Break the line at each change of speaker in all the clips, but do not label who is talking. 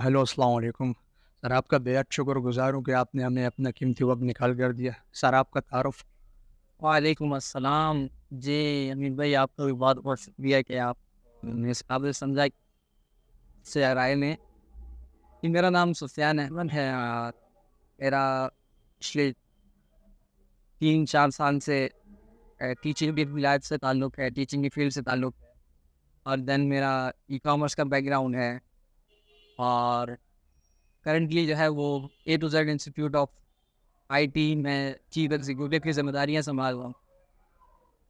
Hello السلام علیکم سر، آپ کا بے حد شکر گزار ہوں کہ آپ نے ہمیں اپنا قیمتی وقت نکال کر دیا. سر آپ کا تعارف.
وعلیکم السلام. جی امین بھائی، آپ کا بھی بہت بہت شکریہ کہ آپ نے اس قابل سمجھا سے رائے میں کہ میرا نام سفیان احمد ہے اور میرا پچھلے 3-4 سال سے ٹیچنگ کی ولایت سے تعلق ہے، ٹیچنگ کی فیلڈ سے تعلق ہے. اور دین میرا ای کامرس کا بیک گراؤنڈ ہے اور کرنٹلی جو ہے وہ A to Z institute of I T میں چیف ایگزیکیوٹیو کی ذمہ داریاں سنبھال رہا ہوں.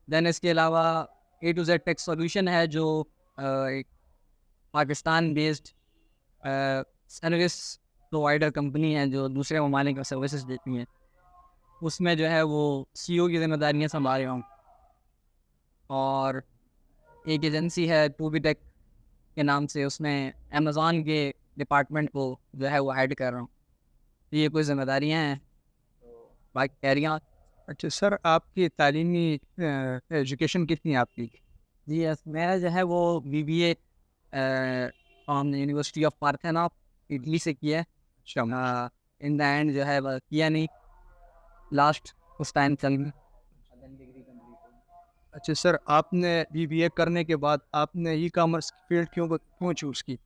دین اس کے علاوہ اے ٹو زیڈ ٹیک سولوشن ہے جو ایک Pakistan based service provider company ہے جو دوسرے ممالک کا سروسز دیتی ہیں. اس میں جو ہے وہ سی او کی ذمہ داریاں سنبھال رہا ہوں. اور ایک ایجنسی ہے ٹو بی ٹیک کے نام سے، اس میں امیزون کے ڈپارٹمنٹ کو جو ہے وہ ہیڈ کر رہا ہوں. یہ کوئی ذمہ داریاں ہیں، باقی کیریاں.
اچھا سر، آپ کی تعلیمی ایجوکیشن کتنی ہے آپ کی؟
جی یس، میرا جو ہے وہ B B A from university of Parthenope Italy سے کیا ہے.
اچھا.
ان دا اینڈ جو ہے وہ کیا نہیں، لاسٹ اس ٹائم چل میں ڈگری کمپلیٹ ہوئی.
اچھا سر، آپ نے بی بی اے کرنے کے بعد آپ نے ای کامرس فیلڈ کیوں چوز کی؟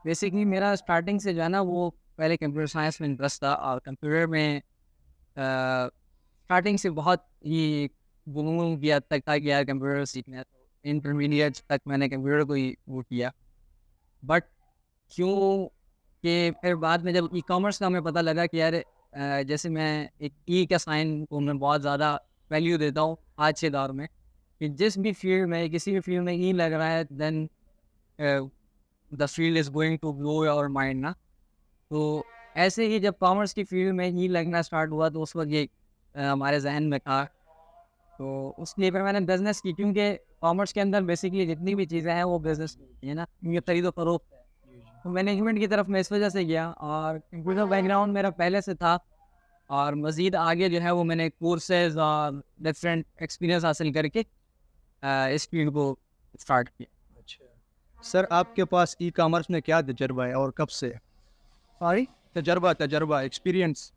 بیسکلی میرا اسٹارٹنگ سے جو ہے نا وہ پہلے کمپیوٹر سائنس میں انٹرسٹ تھا، اور کمپیوٹر میں اسٹارٹنگ سے بہت ہی گنون کیا تک تھا کہ یار کمپیوٹر سیکھنا ہے. تو انٹرمیڈیٹ تک میں نے کمپیوٹر کو ہی وہ کیا. بٹ کیوں کہ پھر بعد میں جب ای کامرس کا ہمیں پتہ لگا کہ یار جیسے میں ایک ای کا سائن کو میں بہت زیادہ ویلیو دیتا ہوں آج کے دور میں، کہ جس بھی فیلڈ میں کسی بھی فیلڈ میں ای لگ رہا ہے then the field is going to blow your mind نا. تو ایسے ہی جب کامرس کی فیلڈ میں ہی لگنا اسٹارٹ ہوا تو اس وقت یہ ہمارے ذہن میں تھا. تو اس لیے پھر میں نے بزنس کی، کیونکہ کامرس کے اندر بیسکلی جتنی بھی چیزیں ہیں وہ بزنس کی ہے نا، کیونکہ خرید و فروخت ہے. تو مینجمنٹ کی طرف میں اس وجہ سے گیا، اور کمپیوٹر بیک گراؤنڈ میرا پہلے سے تھا. اور مزید آگے جو ہے وہ میں نے کورسز اور ڈفرینٹ ایکسپیرینس حاصل کر کے اس فیلڈ کو اسٹارٹ کیا.
اچھا سر، آپ کے پاس ای کامرس میں کیا تجربہ ہے اور کب سے؟
سوری.
تجربہ ایکسپیرینس.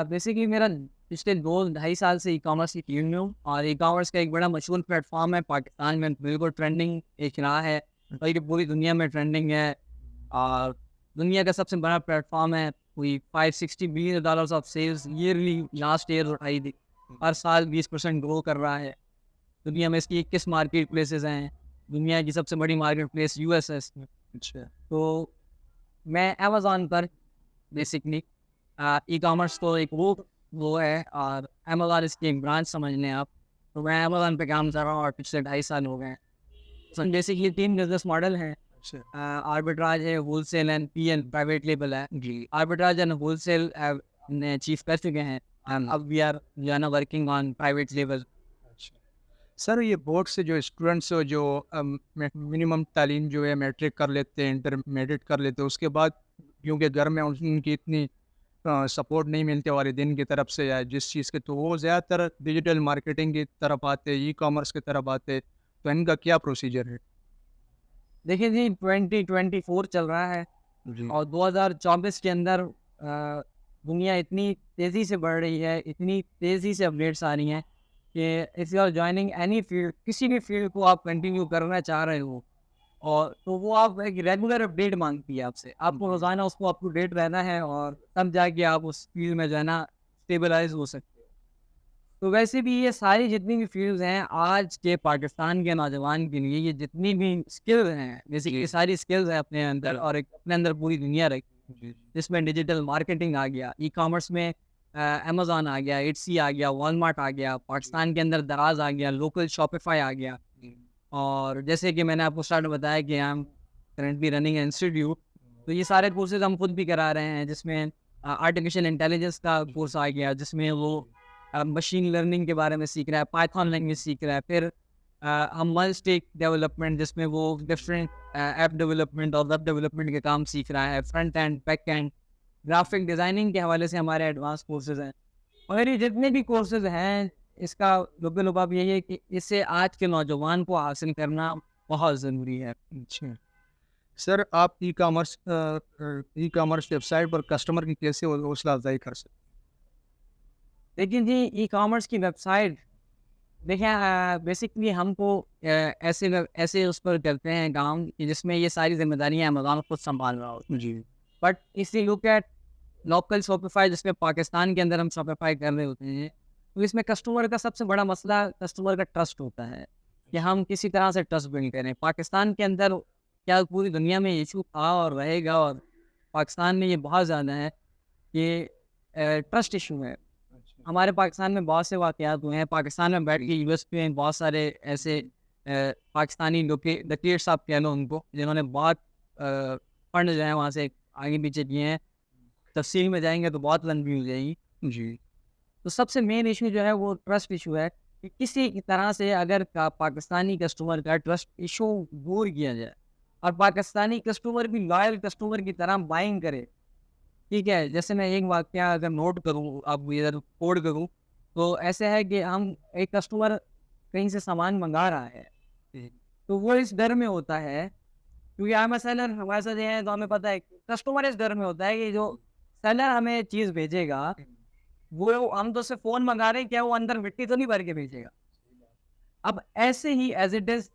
بیسکلی میرا پچھلے 2-2.5 سال سے ای کامرس کی فیلڈ میں ہوں، اور ای کامرس کا ایک بڑا مشہور پلیٹ فارم ہے پاکستان میں، بالکل ٹرینڈنگ ایک راہ ہے، بلکہ پوری دنیا میں ٹرینڈنگ ہے. اور دنیا کا سب سے بڑا پلیٹ فارم ہے، کوئی $560 billion of sales early last year اٹھائی تھی. ہر سال 20% گرو کر رہا ہے. دنیا میں اس کی 21 مارکیٹ پلیسز ہیں. دنیا کی سب سے بڑی market place U S S میں.
اچھا.
تو میں امیزون پر بیسکلی ای کامرس تو ایک وہ ہے، اور امیزون اس کی ایک برانچ سمجھ لیں آپ. تو میں امیزون پہ کام کر رہا ہوں اور پچھلے 2.5 سال ہو گئے ہیں. بیسکلی 3 بزنس ماڈل ہیں.
اچھا.
آربیٹراج ہے، wholesale and P N private label ہے.
جی.
آربیٹراج اینڈ ہول سیل نے اچیو کر چکے ہیں. اب وی آر جو ہے نا ورکنگ آن پرائیویٹ لیبل.
اچھا سر، یہ بورڈ سے جو اسٹوڈنٹس جو منیمم تعلیم جو ہے میٹرک کر لیتے ہیں، انٹرمیڈیٹ کر لیتے ہیں، اس کے بعد کیونکہ گھر میں ان کی اتنی سپورٹ نہیں ملتی والدین کی طرف سے یا جس چیز کے، تو وہ زیادہ تر ڈیجیٹل مارکیٹنگ کی طرف آتے، ای کامرس کی طرف آتے، تو ان کا کیا پروسیجر ہے؟
دیکھیں جی، 2024 چل رہا ہے،
جی.
اور 2024 کے اندر دنیا اتنی تیزی سے بڑھ رہی ہے، اتنی تیزی سے اپڈیٹس آ رہی ہیں کہ if you are joining any field, کسی بھی فیلڈ کو آپ کنٹینیو کرنا چاہ رہے ہو، اور تو وہ آپ ایک ریگولر اپڈیٹ مانگتی ہے آپ سے. آپ کو روزانہ اس کو اپ ٹو ڈیٹ رہنا ہے، اور تب جا کے آپ اس فیلڈ میں جو ہے نا اسٹیبلائز ہو سکتے ہو. تو ویسے بھی یہ ساری جتنی بھی فیلڈز ہیں آج کے پاکستان کے نوجوان کے لیے، یہ جتنی بھی اسکلز ہیں بیسکلی ساری اسکلز ہیں اپنے اندر، اور ایک اپنے اندر پوری دنیا رکھی ہے، جس میں ڈیجیٹل مارکیٹنگ آ گیا، ای کامرس میں امیزون آ گیا، ایٹسی آ گیا، والمارٹ آ گیا، پاکستان کے اندر دراز آ گیا، لوکل شاپیفائی آ گیا. اور جیسے کہ میں نے آپ کو اسٹارٹ بتایا کہ ہم کرنٹلی رننگ انسٹیٹیوٹ، تو یہ سارے کورسز ہم خود بھی کرا رہے ہیں، جس میں آرٹیفیشیل انٹیلیجنس کا کورس آ گیا، جس میں وہ مشین لرننگ کے بارے میں سیکھ رہا ہے، پائتھون لینگویج سیکھ رہا ہے. پھر ہم مل اسٹیک ڈیولپمنٹ، جس میں وہ ڈفرینٹ ایپ ڈیولپمنٹ اور ویب ڈیولپمنٹ کے کام سیکھ رہا ہے. Front end, back and, graphic designing کے حوالے سے ہمارے ایڈوانس کورسز ہیں. اور یہ جتنے بھی کورسز ہیں، اس کا لب لباب یہی ہے کہ اسے آج کے نوجوان کو حاصل کرنا بہت ضروری ہے.
اچھا سر آپ ای کامرس ویب سائٹ پر کسٹمر کی کیسے حوصلہ افزائی کر سکتے
لیکن جی ای کامرس کی ویب سائٹ دیکھیں بیسکلی ہم کو ایسے اس پر کرتے ہیں کام کہ جس میں یہ ساری ذمہ داریاں امیزون خود سنبھال رہا ہوتا
ہیں؟ جی
ہے. بٹ اس لیے لک ایٹ لوکل شاپیفائی جس میں پاکستان کے اندر ہم شاپیفائی کر رہے ہوتے ہیں، تو اس میں کسٹمر کا سب سے بڑا مسئلہ کسٹمر کا ٹرسٹ ہوتا ہے کہ ہم کسی طرح سے ٹرسٹ بلڈ کریں. پاکستان کے اندر کیا پوری دنیا میں ایشو تھا اور رہے گا، اور پاکستان میں یہ بہت زیادہ ہے کہ ٹرسٹ ایشو ہے. ہمارے پاکستان میں بہت سے واقعات ہوئے ہیں. پاکستان میں بیٹھ کے یو ایس پہ بہت سارے ایسے پاکستانی ڈکیٹس آپ کہہ لو ان کو، جنہوں نے بہت فنڈ جو ہیں وہاں سے آگے پیچھے کیے ہیں. تفصیل میں جائیں گے تو بہت لمبی ہو جائے گی.
جی
تو سب سے مین ایشو جو ہے وہ ٹرسٹ ایشو ہے کہ کسی طرح سے اگر پاکستانی کسٹمر کا ٹرسٹ ایشو دور کیا جائے اور پاکستانی کسٹمر بھی لائل کسٹمر کی طرح بائنگ کرے. ٹھیک ہے، جیسے میں ایک واقعہ اگر نوٹ کروں، آپ ادھر کوڈ کروں، تو ایسے ہے کہ ہم ایک کسٹمر کہیں سے سامان منگا رہا ہے، تو وہ اس ڈر میں ہوتا ہے کیونکہ آئی ایم سیلر، ہمارے ساتھ یہ ہے تو ہمیں پتہ ہے کسٹمر اس ڈر میں ہوتا ہے کہ جو سیلر ہمیں چیز بھیجے گا، وہ ہم تو اس سے فون منگا رہے ہیں، کیا وہ اندر مٹی تو نہیں بھر کے بھیجے گا. اب ایسے ہی ایز اٹ از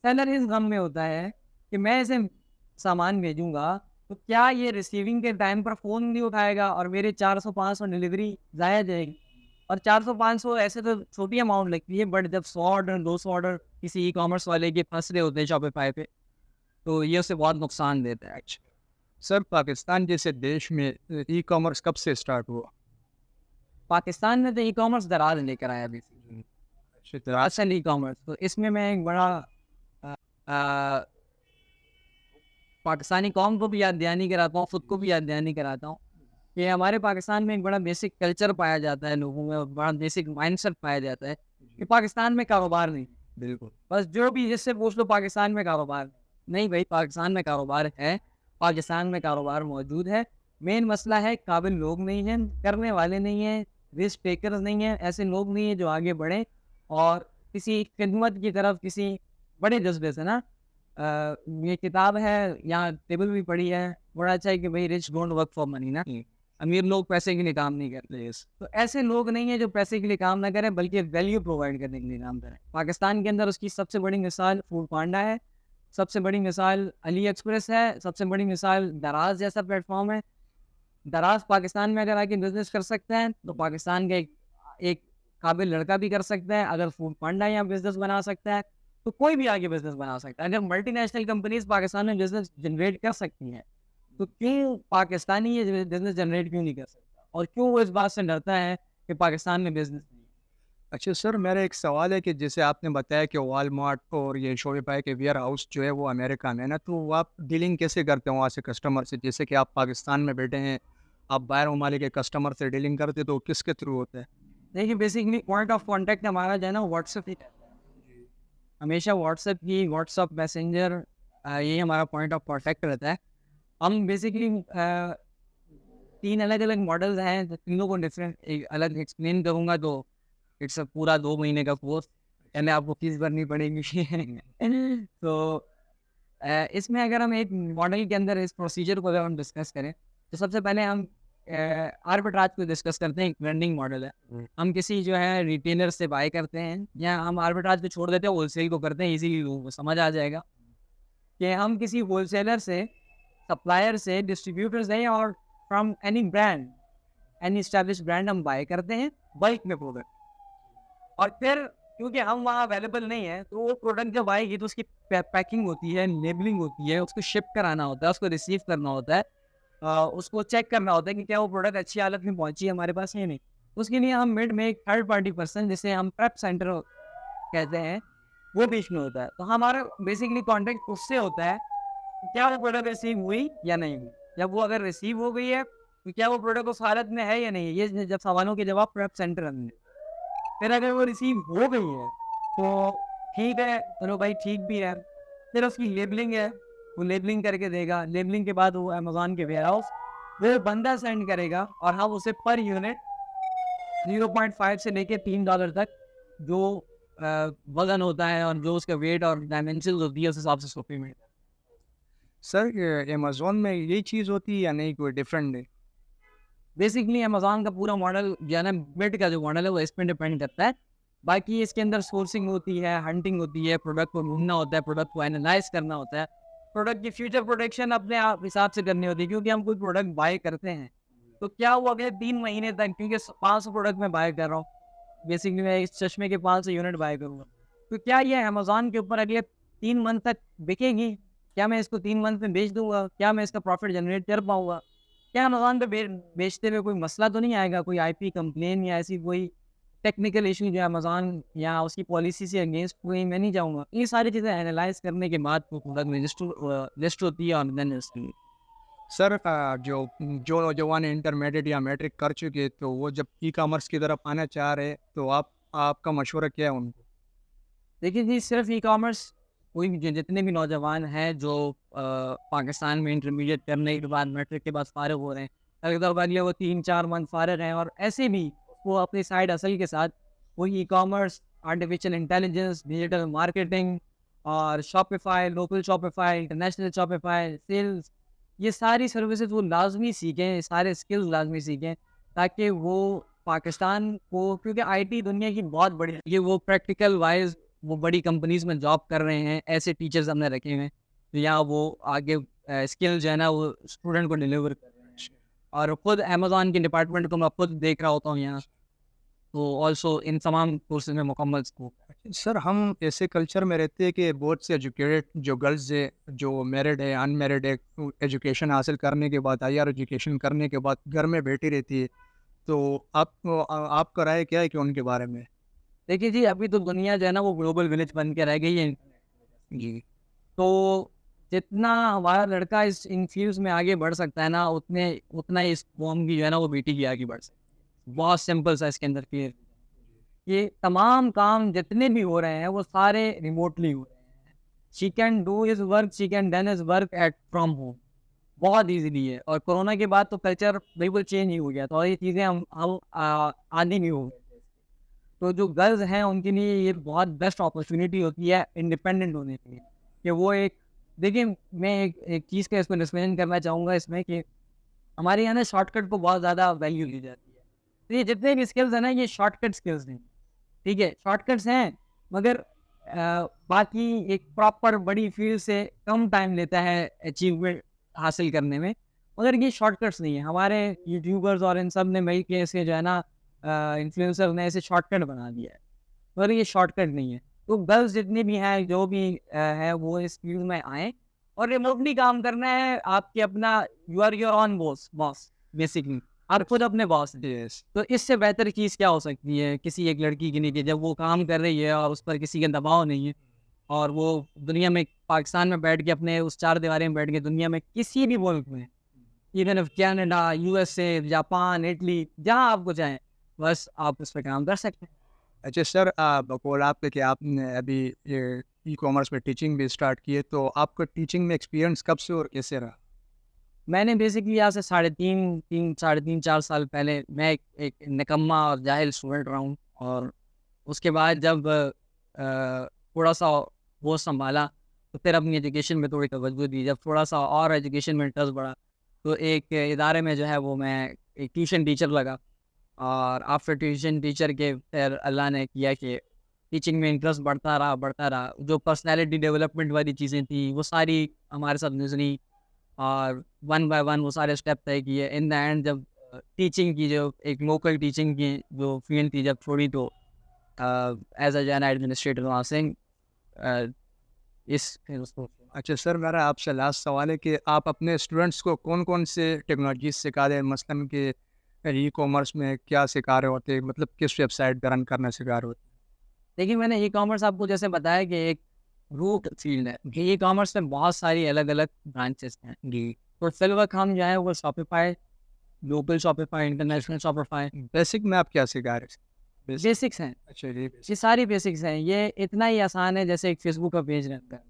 سیلر اس غم میں ہوتا ہے کہ میں اسے سامان بھیجوں گا تو کیا یہ ریسیونگ کے ٹائم پر فون نہیں اٹھائے گا اور میرے 400-500 ڈلیوری ضائع جائے گی. اور 400-500 ایسے تو چھوٹی اماؤنٹ لگتی ہے، بٹ جب 100 آرڈر 200 آرڈر کسی ای کامرس والے کے پھنس رہے ہوتے ہیں شاپیفائی پہ، تو یہ اسے بہت نقصان دیتا ہے.
سر پاکستان جیسے دیش میں ای کامرس کب سے اسٹارٹ ہوا؟
پاکستان میں تو ای کامرس دراز لے کر آیا اصل ای کامرس. تو اس میں ایک بڑا پاکستانی قوم کو بھی یاد دہانی کراتا ہوں، خود کو بھی یاد دہانی کراتا ہوں کہ ہمارے پاکستان میں ایک بڑا بیسک کلچر پایا جاتا ہے، لوگوں میں بڑا بیسک مائنڈ سیٹ پایا جاتا ہے کہ پاکستان میں کاروبار نہیں.
بالکل.
بس جو بھی جس سے پوچھ لو پاکستان میں کاروبار نہیں. بھائی پاکستان میں کاروبار ہے، پاکستان میں کاروبار موجود ہے. مین مسئلہ ہے قابل لوگ نہیں ہیں، کرنے والے نہیں ہیں، رسک ٹیکرز نہیں ہیں، ایسے لوگ نہیں ہیں جو آگے بڑھیں اور کسی خدمت کی طرف کسی بڑے جذبے سے نا. یہ کتاب ہے یہاں ٹیبل بھی پڑھی ہے، بڑا اچھا ہے کہ بھائی rich don't work for money نا. امیر لوگ پیسے کے لیے کام نہیں کرتے. تو ایسے لوگ نہیں ہیں جو پیسے کے لیے کام نہ کریں بلکہ ویلیو پرووائڈ کرنے کے لیے کام کریں. پاکستان کے اندر اس کی سب سے بڑی مثال فوڈ پانڈا ہے، سب سے بڑی مثال علی ایکسپریس ہے، سب سے بڑی مثال دراز جیسا پلیٹ فارم ہے. دراز پاکستان میں اگر آ کے بزنس کر سکتے ہیں تو پاکستان کا ایک قابل لڑکا بھی کر سکتا ہے. اگر فوڈ پانڈا یہاں بزنس بنا سکتا ہے تو کوئی بھی آگے بزنس بنا سکتا ہے. اگر ملٹی نیشنل کمپنیز پاکستان میں بزنس جنریٹ کر سکتی ہیں تو کیوں پاکستانی یہ بزنس جنریٹ کیوں نہیں کر سکتا، اور کیوں وہ اس بات سے ڈرتا ہے کہ پاکستان میں بزنس نہیں.
اچھا سر، میرا ایک سوال ہے کہ جیسے آپ نے بتایا کہ وال مارٹ اور یہ شوپیفائی کے ویئر ہاؤس جو ہے وہ امریکہ میں ہے نا، تو وہ آپ ڈیلنگ کیسے کرتے ہیں وہاں سے کسٹمر سے؟ جیسے کہ آپ پاکستان میں بیٹھے ہیں، آپ باہر ممالک کے کسٹمر سے ڈیلنگ کرتے تو کس کے تھرو ہوتا ہے؟
دیکھیے بیسکلی پوائنٹ آف کانٹیکٹ ہمارا جو ہے نا واٹس ایپ ہی رہتا ہے ہمیشہ. واٹس ایپ میسنجر یہی ہمارا پوائنٹ آف کانٹیکٹ رہتا ہے. ہم بیسکلی 3 الگ الگ ماڈلز ہیں، تینوں کو ڈفرینٹ الگ ایکسپلین کروں گا تو اٹس پورا 2 مہینے کا کورس، یعنی آپ کو فیس بھرنی پڑے گی. تو اس میں اگر ہم ایک ماڈل کے اندر اس پروسیجر کو اگر ہم ڈسکس کریں تو سب سے پہلے ہم آربیٹراج کو ڈسکس کرتے ہیں. ایک ٹرینڈنگ ماڈل ہے، ہم کسی جو ہے ریٹیلر سے بائی کرتے ہیں یا ہم آربیٹراج کو چھوڑ دیتے ہیں، ہول سیل کو کرتے ہیں. ایزیلی لوگوں کو سمجھ آ جائے گا کہ ہم کسی ہول سیلر سے، سپلائر سے، ڈسٹریبیوٹر سے اور from any brand, any establish brand ہم بائی کرتے ہیں بلک میں پروڈکٹ. اور پھر کیونکہ ہم وہاں اویلیبل نہیں ہیں تو وہ پروڈکٹ جب آئے گی تو اس کی پیکنگ ہوتی ہے، لیبلنگ ہوتی ہے، اس کو شپ کرانا ہوتا ہے، اس کو ریسیو کرنا ہوتا ہے، اس کو چیک کرنا ہوتا ہے کہ کیا وہ پروڈکٹ اچھی حالت میں پہنچی ہے ہمارے پاس ہے نہیں. اس کے لیے ہم مڈ میں ایک تھرڈ پارٹی پرسن جسے ہم پریپ سینٹر کہتے ہیں وہ بیچ میں ہوتا ہے. تو ہمارا بیسکلی کانٹیکٹ اس سے ہوتا ہے کہ کیا وہ پروڈکٹ ریسیو ہوئی یا نہیں ہوئی. جب وہ اگر ریسیو ہو گئی ہے تو کیا وہ پروڈکٹ اس حالت میں ہے یا نہیں. یہ جب سوالوں کے جواب پریپ سینٹر ہم نے. پھر اگر وہ ریسیو ہو گئی ہے تو ٹھیک ہے، چلو بھائی ٹھیک بھی ہے. پھر اس کی لیبلنگ ہے، وہ لیبلنگ کر کے دے گا. لیبلنگ کے بعد وہ امیزون کے ویئر ہاؤس وہ بندہ سینڈ کرے گا اور ہم اسے پر یونٹ 0.5 سے لے کے $3 تک جو وزن ہوتا ہے اور جو اس کا ویٹ اور ڈائمینشنز ہوتی ہے اس حساب سے سوپی میں.
سر امیزون میں یہی چیز ہوتی ہے یا نہیں کوئی ڈفرینٹ ہے؟
بیسکلی امیزون کا پورا ماڈل جو ہے نا بٹ کا جو ماڈل ہے وہ اس پہ ڈپینڈ کرتا ہے. باقی اس کے اندر سورسنگ ہوتی ہے, ہنٹنگ ہوتی ہے, پروڈکٹ کو ڈھونڈنا ہوتا ہے, پروڈکٹ کو اینالائز کرنا ہوتا ہے, پروڈکٹ کی فیوچر پروڈکشن اپنے آپ حساب سے کرنی ہوتی ہے. کیونکہ ہم کوئی پروڈکٹ بائی کرتے ہیں تو کیا وہ اگلے 3 مہینے تک, کیونکہ 500 پروڈکٹ میں بائی کر رہا ہوں, بیسکلی میں اس چشمے کے 500 یونٹ بائی کروں گا, تو کیا یہ امیزون کے اوپر اگلے 3 منتھ تک بکے گی؟ کیا میں اس کو 3 منتھ میں بیچ دوں گا؟ کیا میں اس کا پروفٹ جنریٹ کر پاؤں گا؟ کیا امیزون پہ بیچتے ہوئے کوئی مسئلہ تو نہیں آئے گا, کوئی آئی پی کمپلین یا ایسی کوئی ٹیکنیکل ایشو جو امیزون یا اس کی پالیسی سے اگینسٹ کوئی میں نہیں جاؤں گا؟ یہ ساری چیزیں اینالائز کرنے کے بعد وہ پروڈکٹ لسٹ ہوتی ہے. اور دین
سر جو جو نوجوان انٹرمیڈیٹ یا میٹرک کر چکے تو وہ جب ای کامرس کی طرف آنا چاہ رہے تو آپ کا مشورہ کیا ہے ان کو؟
دیکھیے جی, صرف ای کامرس کوئی بھی جتنے بھی نوجوان ہیں جو پاکستان میں انٹرمیڈیٹ کرنے کے بعد میٹرک کے بعد فارغ ہو رہے ہیں, اگلے وہ 3-4 منتھ فارغ ہیں, اور ایسے بھی وہ اپنی سائڈ اصل کے ساتھ وہ e commerce, artificial intelligence, digital marketing اور Shopify, local Shopify, international Shopify, sales, یہ ساری سروسز وہ لازمی سیکھیں, سارے اسکلز لازمی سیکھیں, تاکہ وہ پاکستان کو, کیونکہ آئی ٹی دنیا کی بہت بڑی, یہ وہ پریکٹیکل وائز وہ بڑی کمپنیز میں جاب کر رہے ہیں, ایسے ٹیچرز ہم نے رکھے ہیں یا وہ آگے اسکل جو ہے نا وہ اسٹوڈنٹ کو ڈلیور کر رہے ہیں. اور خود امیزون کے ڈپارٹمنٹ کو میں خود دیکھ رہا ہوتا ہوں یہاں, تو آلسو ان تمام کورسز میں مکمل اسکوپ ہے.
سر ہم ایسے کلچر میں رہتے ہیں کہ بہت سے ایجوکیٹڈ جو گرلز ہے, جو میرڈ ہے, ان میرڈ ہے, ایجوکیشن حاصل کرنے کے بعد, ہائر ایجوکیشن کرنے کے بعد گھر میں بیٹھی رہتی ہے, تو آپ کا رائے کیا ہے کہ ان کے بارے میں؟
دیکھیے جی, ابھی تو دنیا جو ہے نا وہ گلوبل ولیج بن کے رہ گئی ہے.
جی.
تو جتنا ہمارا لڑکا ان فیلڈس میں آگے بڑھ سکتا ہے نا, اتنا ہی اس قوم کی جو ہے نا وہ بیٹی کی آگے بڑھ سکتی ہے. بہت سمپل سا اس کے اندر کلیئر, یہ تمام کام جتنے بھی ہو رہے ہیں وہ سارے ریموٹلی ہو رہے ہیں. She can do his work, she can done his work at from home, بہت ایزیلی ہے. اور کورونا کے بعد تو کلچر بالکل چینج ہی ہو گیا, تو یہ چیزیں ہم آدھی نہیں ہو گئے. تو جو گرلز ہیں ان کے لیے یہ بہت بیسٹ اپرچونیٹی ہوتی ہے انڈیپینڈنٹ ہونے کے لیے, کہ وہ ایک, دیکھیں میں ایک چیز کا اس کو ڈسکشن کرنا چاہوں گا اس میں, کہ ہمارے یہاں نا شارٹ کٹ کو بہت زیادہ ویلیو دی جاتی ہے. تو یہ جتنے بھی اسکلز ہیں نا, یہ شارٹ کٹ اسکلز ہیں, ٹھیک ہے, شارٹ کٹس ہیں, مگر باقی ایک پراپر بڑی فیلڈ سے کم ٹائم لیتا ہے اچیومنٹ حاصل کرنے میں, مگر یہ شارٹ کٹس نہیں ہیں. ہمارے یوٹیوبرز اور ان سب نے مل کے اسے جو ہے نا انفلوئنسر نے اسے شارٹ کٹ بنا دیا ہے, مگر یہ شارٹ کٹ نہیں ہے. تو گرلز جتنے بھی ہیں جو بھی ہے وہ اس فیلڈ میں آئیں, اور ریموٹلی کام کرنا ہے. آپ کے اپنا you are your own boss basically, آپ خود اپنے باس ہیں.
یس.
تو اس سے بہتر چیز کیا ہو سکتی ہے کسی ایک لڑکی کے لیے, کہ جب وہ کام کر رہی ہے اور اس پر کسی کا دباؤ نہیں ہے, اور وہ دنیا میں, پاکستان میں بیٹھ کے اپنے اس 4 دیواریں میں بیٹھ کے دنیا میں کسی بھی ملک میں, even if Canada, U S A, Japan, Italy, جہاں آپ کو چاہیں, بس آپ اس پہ کام کر سکتے ہیں.
اچھا سر, بقول آپ کے کہ آپ نے ابھی یہ ای کامرس میں ٹیچنگ بھی اسٹارٹ کی ہے, تو آپ کا ٹیچنگ میں ایکسپیرینس کب سے اور کیسے رہا؟
میں نے بیسکلی یہاں سے 3.5-4 سال پہلے میں ایک نکما اور جاہل اسٹوڈنٹ رہا ہوں, اور اس کے بعد جب تھوڑا سا وہ سنبھالا تو پھر اپنی ایجوکیشن میں تھوڑی توجہ دی. جب تھوڑا سا اور ایجوکیشن میں انٹرسٹ بڑھا تو ایک ادارے میں جو ہے وہ میں ایک ٹیوشن ٹیچر لگا, اور آفٹر ٹیوشن ٹیچر کے پھر اللہ نے کیا کہ ٹیچنگ میں انٹرسٹ بڑھتا رہا. جو پرسنالٹی ڈیولپمنٹ والی چیزیں تھیں وہ ساری ہمارے ساتھ گزری, اور 1 بائی 1 وہ سارے اسٹیپ طے کیے. ان دا اینڈ جب ٹیچنگ کی, جو ایک لوکل ٹیچنگ کی جو فیلڈ تھی جب چھوڑی, تو ایز اے جان ایڈمنسٹریٹر وہاں سے اس کو.
اچھا سر, میرا آپ سے لاسٹ سوال ہے کہ آپ اپنے اسٹوڈنٹس کو کون کون سے ٹیکنالوجیز سکھا دیں, مثلاً کہ ای کامرس میں کیا سکھا رہے ہوتے, مطلب کس ویب سائٹ پہ رن کرنا سکھا رہے ہوتے؟
دیکھیے میں نے ای کامرس آپ کو جیسے بتایا کہ ایک روٹ فیلڈ ہے, کہ ای کامرس میں بہت ساری الگ الگ برانچز ہیں.
جی.
تو فی الوقت ہم جو ہے وہ Shopify, local Shopify, international Shopify,
basic میں آپ کیا سکھا رہے ہیں؟
بیسکس ہیں.
اچھا جی.
یہ ساری بیسکس ہیں. یہ اتنا ہی آسان ہے جیسے ایک فیس بک کا پیج رہتا ہے,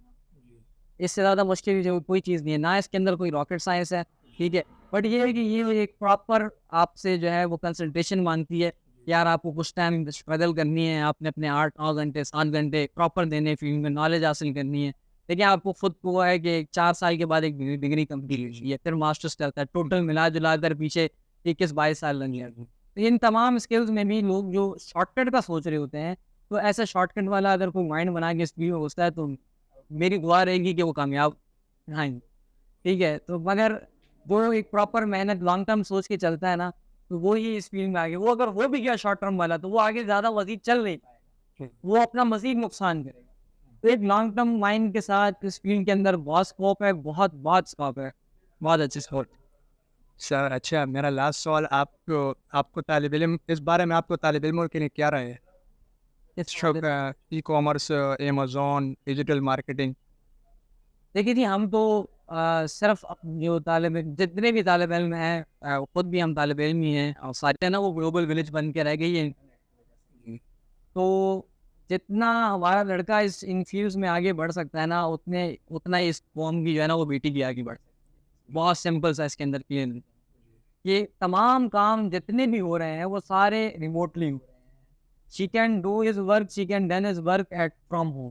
اس سے زیادہ مشکل جو کوئی چیز نہیں ہے, نہ اس کے اندر کوئی راکٹ سائنس ہے, ٹھیک ہے. بٹ یہ ہے کہ یہ ایک پراپر آپ سے جو ہے وہ کنسلٹیشن مانگتی ہے. یار آپ کو کچھ ٹائم اسٹرگل کرنی ہے, آپ نے اپنے 8-9 گھنٹے 7 گھنٹے پراپر دینے, فیلڈ میں نالج حاصل کرنی ہے. دیکھیں آپ کو خود کو ہے کہ 4 سال کے بعد ایک ڈگری کمپلیٹ ہوئی ہے، پھر ماسٹرس کرتا ہے، ٹوٹل ملا جلا کر پیچھے 21-22 سال لگ گیا۔ تو ان تمام اسکلز میں بھی لوگ جو شارٹ کٹ کا سوچ رہے ہوتے ہیں، تو ایسا شارٹ کٹ والا اگر کوئی مائنڈ بنا کے اسپیڈ میں گھستا ہے تو میری دعا رہے گی کہ وہ کامیاب رہیں گے، ٹھیک ہے؟ تو مگر وہ ایک پراپر محنت لانگ ٹرم سوچ کے چلتا ہے نا، تو وہ ہی اس فیلڈ میں آگے، وہ اگر ہو بھی گیا شارٹ ٹرم والا تو وہ آگے زیادہ مزید چل نہیں پائے گا، وہ اپنا مزید نقصان کرے گا۔ تو ایک لانگ ٹرم مائنڈ کے ساتھ اس فیلڈ کے اندر بہت اسکوپ ہے، بہت بہت اسکوپ ہے، بہت اچھے اسکوپ۔
سر اچھا میرا لاسٹ سوال آپ کو طالب علم اس بارے میں آپ کو طالب علموں کے لیے کیا رائے ہے؟ شوق e commerce, Amazon, digital marketing.
دیکھیے جی، ہم تو صرف جو طالب جتنے بھی طالب علم ہیں، خود بھی ہم طالب علم ہی ہیں، اور سارے نا وہ گلوبل ولیج بن کے رہ گئی ہے۔ تو جتنا ہمارا لڑکا ان فیلڈس میں آگے بڑھ سکتا ہے نا، اتنا اس قوم کی جو ہے نا وہ بیٹی کی آگے بڑھ سکتی ہے۔ بہت سمپل سا اس کے اندر کلیئر، یہ تمام کام جتنے بھی ہو رہے ہیں وہ سارے ریموٹلی ہو رہے ہیں۔ She can do his work, she can done his work at from home,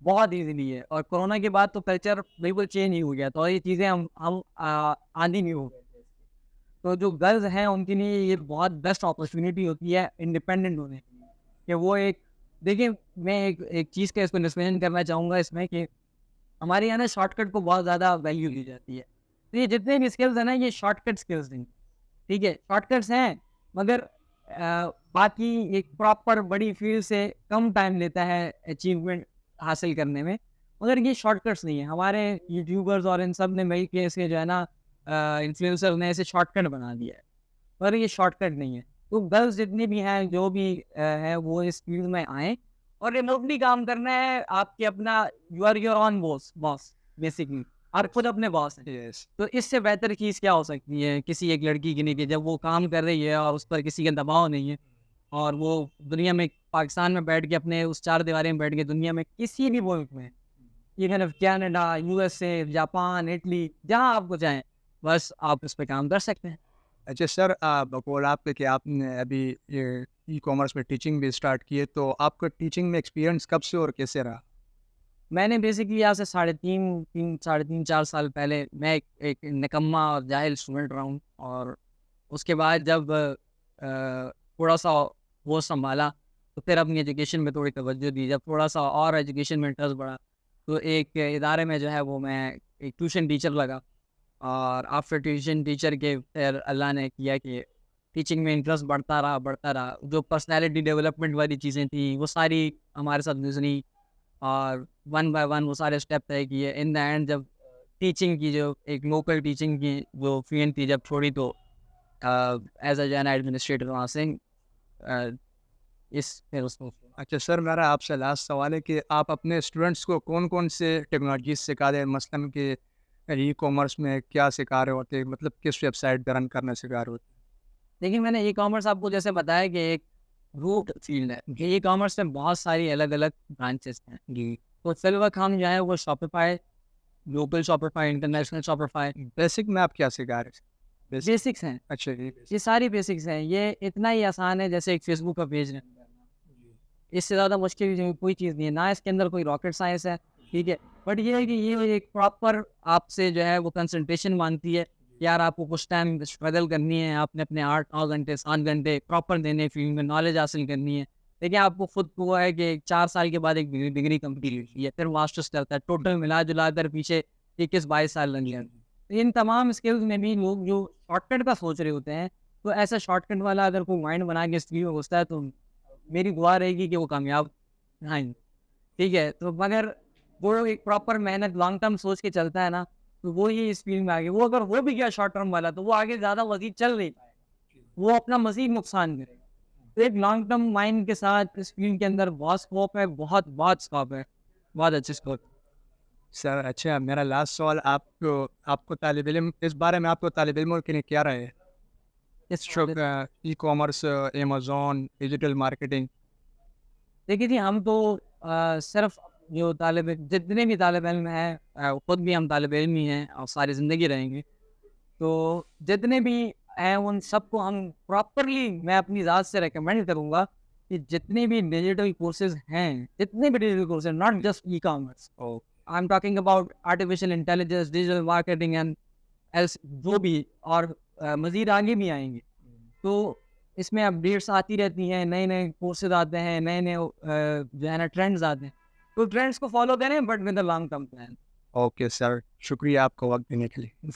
بہت ایزیلی ہے۔ اور کورونا کے بعد تو کلچر بالکل چینج ہی ہو گیا، تو یہ چیزیں ہم آندھی نہیں ہو گئے تھے۔ تو جو گرلز ہیں ان کے لیے یہ بہت بیسٹ اپرچونیٹی ہوتی ہے انڈیپینڈنٹ ہونے کی، کہ وہ ایک دیکھیں، میں ایک چیز کا اس کو ڈسکشن کرنا چاہوں گا اس میں، کہ ہمارے یہاں نا شارٹ کٹ کو بہت زیادہ ویلیو دی جاتی ہے۔ تو یہ جتنے بھی اسکلز ہیں نا، یہ شارٹ کٹ اسکلز ہیں، ٹھیک ہے؟ شارٹ کٹس ہیں، مگر باقی ایک پراپر بڑی فیلڈ سے کم ٹائم لیتا ہے اچیومنٹ حاصل کرنے میں، مگر یہ شارٹ کٹس نہیں ہیں۔ ہمارے یوٹیوبرز اور ان سب نے مل کے اسے جو ہے نا انفلوئنسر نے اسے شارٹ کٹ بنا دیا ہے، پر یہ شارٹ کٹ نہیں ہے۔ تو گرلز جتنی بھی ہیں، جو بھی ہیں، وہ اس فیلڈ میں آئیں، اور ریموٹلی کام کرنا ہے آپ کے اپنا، you are your own boss basically, آپ خود اپنے باس ہیں۔
یس
تو اس سے بہتر چیز کیا ہو سکتی ہے کسی ایک لڑکی کے لیے، کہ جب وہ کام کر رہی ہے اور اس پر کسی کا دباؤ نہیں ہے، اور وہ دنیا میں پاکستان میں بیٹھ کے اپنے اس 4 دیواریں میں بیٹھ کے دنیا میں کسی بھی ملک میں، even Canada, U S A, Japan, Italy, جہاں آپ کو چاہیں، بس آپ اس پہ کام کر سکتے ہیں۔
اچھا سر، بقول آپ کے کہ آپ نے ابھی یہ ای کامرس میں ٹیچنگ بھی اسٹارٹ کی ہے، تو آپ کا ٹیچنگ میں ایکسپیرینس کب سے اور کیسے رہا؟
میں نے بیسکلی یہاں سے ساڑھے تین 4 سال پہلے میں ایک نکما اور جاہل اسٹوڈنٹ رہا ہوں، اور اس کے بعد جب تھوڑا سا وہ سنبھالا تو پھر اپنی ایجوکیشن میں تھوڑی توجہ دی۔ جب تھوڑا سا اور ایجوکیشن میں انٹرسٹ بڑھا تو ایک ادارے میں جو ہے وہ میں ایک ٹیوشن ٹیچر لگا، اور آفٹر ٹیوشن ٹیچر کے پھر اللہ نے کیا کہ ٹیچنگ میں انٹرسٹ بڑھتا رہا۔ جو پرسنالٹی ڈیولپمنٹ والی چیزیں تھیں وہ ساری ہمارے ساتھ گزری، اور 1 بائی 1 وہ سارے اسٹیپ طے کیے۔ ان دا اینڈ جب ٹیچنگ کی جو ایک لوکل ٹیچنگ کی وہ فیلڈ تھی جب چھوڑی، تو ایز اے جانا ایڈمنسٹریٹر وہاں سے پھر اس کو۔
اچھا سر، میرا آپ سے لاسٹ سوال ہے کہ آپ اپنے اسٹوڈنٹس کو کون کون سے ٹیکنالوجیز سکھا رہے ہیں؟ مثلاً کہ ای کامرس میں کیا سکھا رہے ہوتے ہیں، مطلب کس ویب سائٹ پہ رن کرنا سکھا رہے ہوتے ہیں؟
دیکھیے، میں نے ای کامرس آپ کو جیسے بتایا کہ ایک روٹ فیلڈ ہے، کہ ای کامرس میں بہت ساری الگ الگ برانچز ہیں جی۔ تو فی الوقت ہم جو ہے وہ Shopify, local Shopify, international Shopify,
basic میں آپ کیا سکھا رہے ہیں؟
بیسکس ہیں،
اچھا جی،
یہ ساری بیسکس ہیں۔ یہ اتنا ہی آسان ہے جیسے ایک فیس بک کا پیج رن کرنا، اس سے زیادہ مشکل کوئی چیز نہیں ہے، نہ اس کے اندر کوئی راکٹ سائنس ہے، ٹھیک ہے؟ بٹ یہ ہے کہ یہ ایک پراپر آپ سے جو ہے وہ کنسنٹریشن مانگتی ہے، یار آپ کو کچھ ٹائم اسٹرگل کرنی ہے، آپ نے اپنے 8-9 گھنٹے 7 گھنٹے پراپر دینے، فیلڈ میں نالج حاصل کرنی ہے۔ دیکھیں آپ کو خود کو ہے کہ 4 سال کے بعد ایک ڈگری کمپلیٹ ہوئی ہے، پھر ماسٹرس کرتا ہے، ٹوٹل ملا جلا کر پیچھے 21-22 سال لگ گیا۔ تو ان تمام اسکلز میں بھی لوگ جو شارٹ کٹ کا سوچ رہے ہوتے ہیں، تو ایسا شارٹ کٹ والا اگر کوئی مائنڈ بنا کے اس میں گھستا ہے تو میری دعا رہے گی کہ وہ کامیاب رہیں گے، ٹھیک ہے؟ تو مگر وہ ایک پراپر محنت لانگ ٹرم سوچ کے چلتا ہے نا، تو وہ ہی اس فیلڈ میں آگے، وہ اگر ہو بھی گیا شارٹ ٹرم والا تو وہ آگے زیادہ مزید چل نہیں پائے گا، وہ اپنا مزید نقصان کرے گا۔ تو ایک لانگ ٹرم مائنڈ کے ساتھ اس فیلڈ کے اندر بہت اسکوپ ہے، بہت بہت اسکوپ ہے، بہت اچھے اسکوپ۔
سر اچھا میرا لاسٹ سوال آپ کو طالب علم اس بارے میں آپ کو طالب علموں کے لیے کیا رائے ہے؟ شوق e commerce, Amazon, digital marketing.
دیکھیے جی، ہم تو صرف جو جتنے بھی طالب علم ہیں، خود بھی ہم طالب علم ہی ہیں اور ساری زندگی رہیں گے، تو جتنے بھی ہیں ان سب کو ہم پراپرلی، میں اپنی ذات سے ریکمینڈ کروں گا کہ جتنے بھی ڈیجیٹل کورسز ہیں، جتنے بھی digital courses, not just e commerce, I am talking about artificial intelligence, digital marketing and else جو بھی, اور مزید آگے بھی آئیں گے. تو اس میں اپڈیٹس آتی رہتی ہیں, نئے نئے کورسز آتے ہیں, نئے نئے جو ہے نا ٹرینڈز آتے ہیں. تو ٹرینڈس کو فالو کریں but with a long term plan.
Okay sir, شکریہ آپ کو وقت دینے کے لیے.